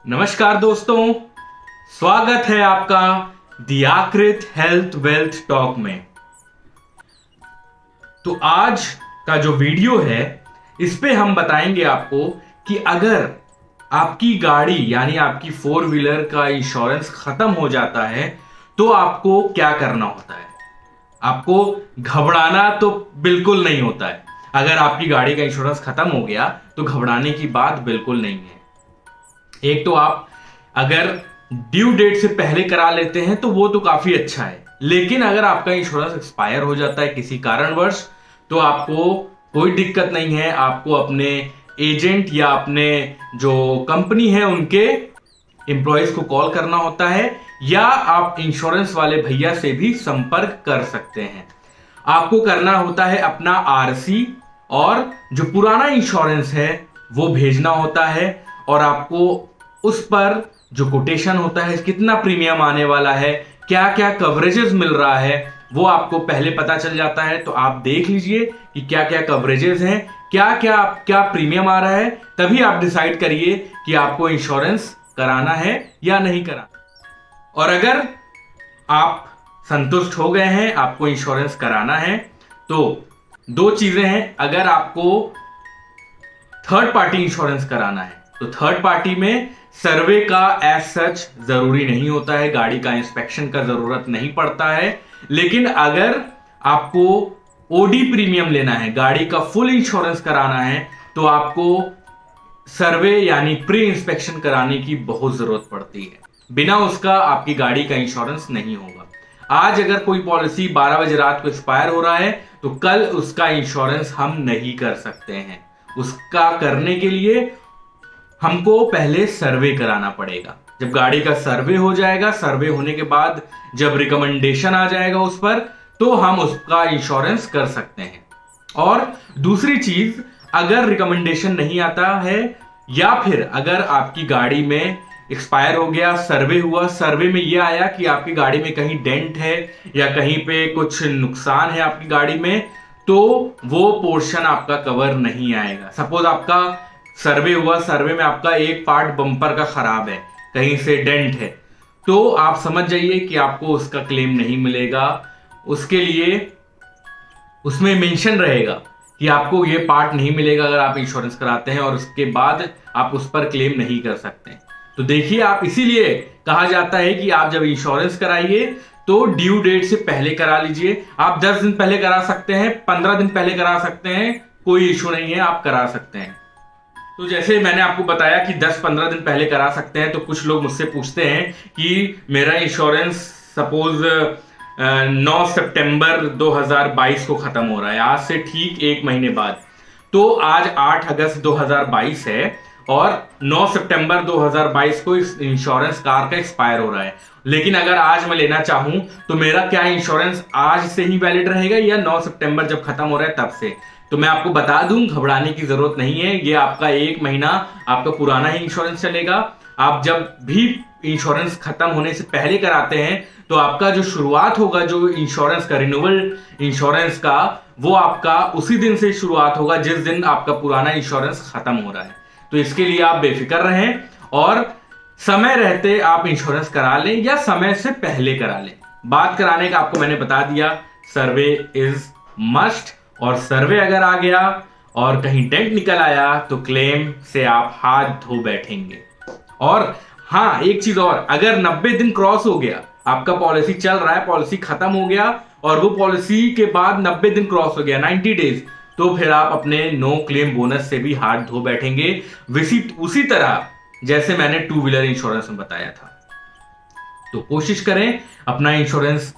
नमस्कार दोस्तों, स्वागत है आपका दियाकृत हेल्थ वेल्थ टॉक में। तो आज का जो वीडियो है इस पे हम बताएंगे आपको कि अगर आपकी गाड़ी यानी आपकी फोर व्हीलर का इंश्योरेंस खत्म हो जाता है तो आपको क्या करना होता है। आपको घबराना तो बिल्कुल नहीं होता है। अगर आपकी गाड़ी का इंश्योरेंस खत्म हो गया तो घबराने की बात बिल्कुल नहीं है। एक तो आप अगर ड्यू डेट से पहले करा लेते हैं तो वो तो काफी अच्छा है, लेकिन अगर आपका इंश्योरेंस एक्सपायर हो जाता है किसी कारणवश तो आपको कोई दिक्कत नहीं है। आपको अपने एजेंट या अपने जो कंपनी है उनके एम्प्लॉयज को कॉल करना होता है या आप इंश्योरेंस वाले भैया से भी संपर्क कर सकते हैं। आपको करना होता है अपना आरसी और जो पुराना इंश्योरेंस है वो भेजना होता है और आपको उस पर जो कोटेशन होता है, कितना प्रीमियम आने वाला है, क्या क्या कवरेजेस मिल रहा है, वो आपको पहले पता चल जाता है। तो आप देख लीजिए कि क्या क्या कवरेजेस हैं, क्या प्रीमियम आ रहा है, तभी आप डिसाइड करिए कि आपको इंश्योरेंस कराना है या नहीं कराना। और अगर आप संतुष्ट हो गए हैं, आपको इंश्योरेंस कराना है, तो दो चीजें हैं। अगर आपको थर्ड पार्टी इंश्योरेंस कराना है तो थर्ड पार्टी में सर्वे का एज सच जरूरी नहीं होता है, गाड़ी का इंस्पेक्शन का जरूरत नहीं पड़ता है। लेकिन अगर आपको ओडी प्रीमियम लेना है, गाड़ी का फुल इंश्योरेंस कराना है, तो आपको सर्वे यानी प्री इंस्पेक्शन कराने की बहुत जरूरत पड़ती है। बिना उसका आपकी गाड़ी का इंश्योरेंस नहीं होगा। आज अगर कोई पॉलिसी 12 बजे रात को एक्सपायर हो रहा है तो कल उसका इंश्योरेंस हम नहीं कर सकते हैं। उसका करने के लिए हमको पहले सर्वे कराना पड़ेगा। जब गाड़ी का सर्वे हो जाएगा, सर्वे होने के बाद जब रिकमेंडेशन आ जाएगा उस पर, तो हम उसका इंश्योरेंस कर सकते हैं। और दूसरी चीज, अगर रिकमेंडेशन नहीं आता है या फिर अगर आपकी गाड़ी में एक्सपायर हो गया, सर्वे हुआ, सर्वे में यह आया कि आपकी गाड़ी में कहीं डेंट है या कहीं पे कुछ नुकसान है आपकी गाड़ी में, तो वो पोर्शन आपका कवर नहीं आएगा। सपोज आपका सर्वे हुआ, सर्वे में आपका एक पार्ट बम्पर का खराब है, कहीं से डेंट है, तो आप समझ जाइए कि आपको उसका क्लेम नहीं मिलेगा। उसके लिए उसमें मेंशन रहेगा कि आपको ये पार्ट नहीं मिलेगा अगर आप इंश्योरेंस कराते हैं, और उसके बाद आप उस पर क्लेम नहीं कर सकते। तो देखिए, आप इसीलिए कहा जाता है कि आप जब इंश्योरेंस कराइए तो ड्यू डेट से पहले करा लीजिए। आप 10 दिन पहले करा सकते हैं, 15 दिन पहले करा सकते हैं, कोई इशू नहीं है, आप करा सकते हैं। तो जैसे मैंने आपको बताया कि 10-15 दिन पहले करा सकते हैं, तो कुछ लोग मुझसे पूछते हैं कि मेरा इंश्योरेंस सपोज 9 सितंबर 2022 को खत्म हो रहा है, आज से ठीक 1 महीने बाद। तो आज 8 अगस्त 2022 है और 9 सितंबर 2022 को इस इंश्योरेंस कार का एक्सपायर हो रहा है। लेकिन अगर आज मैं लेना चाहूं तो मेरा क्या इंश्योरेंस आज से ही वैलिड रहेगा या 9 सितंबर जब खत्म हो रहा है तब से? तो मैं आपको बता दूं, घबराने की जरूरत नहीं है। ये आपका 1 महीना आपका पुराना ही इंश्योरेंस चलेगा। आप जब भी इंश्योरेंस खत्म होने से पहले कराते हैं तो आपका जो शुरुआत होगा, जो इंश्योरेंस का रिन्यूअल इंश्योरेंस का, वो आपका उसी दिन से शुरुआत होगा जिस दिन आपका पुराना इंश्योरेंस खत्म हो रहा है। तो इसके लिए आप बेफिक्र रहें और समय रहते आप इंश्योरेंस करा लें या समय से पहले करा लें। बात कराने का आपको मैंने बता दिया, सर्वे इज मस्ट। और सर्वे अगर आ गया और कहीं डेंट निकल आया तो क्लेम से आप हाथ धो बैठेंगे। और हाँ, एक चीज और, अगर 90 दिन क्रॉस हो गया, आपका पॉलिसी चल रहा है, पॉलिसी खत्म हो गया और वो पॉलिसी के बाद 90 दिन क्रॉस हो गया, 90 डेज, तो फिर आप अपने नो क्लेम बोनस से भी हाथ धो बैठेंगे, उसी तरह जैसे मैंने 2 व्हीलर इंश्योरेंस में बताया था। तो कोशिश करें अपना इंश्योरेंस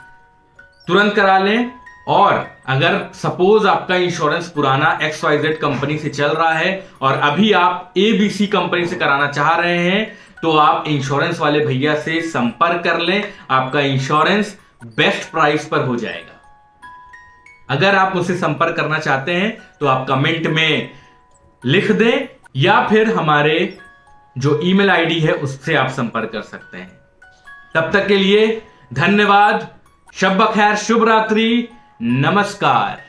तुरंत करा लें। और अगर सपोज आपका इंश्योरेंस पुराना XYZ कंपनी से चल रहा है और अभी आप ABC कंपनी से कराना चाह रहे हैं, तो आप इंश्योरेंस वाले भैया से संपर्क कर लें, आपका इंश्योरेंस बेस्ट प्राइस पर हो जाएगा। अगर आप मुझसे संपर्क करना चाहते हैं तो आप कमेंट में लिख दें या फिर हमारे जो ईमेल आईडी है उससे आप संपर्क कर सकते हैं। तब तक के लिए धन्यवाद, शब बखैर, शुभ रात्रि, नमस्कार।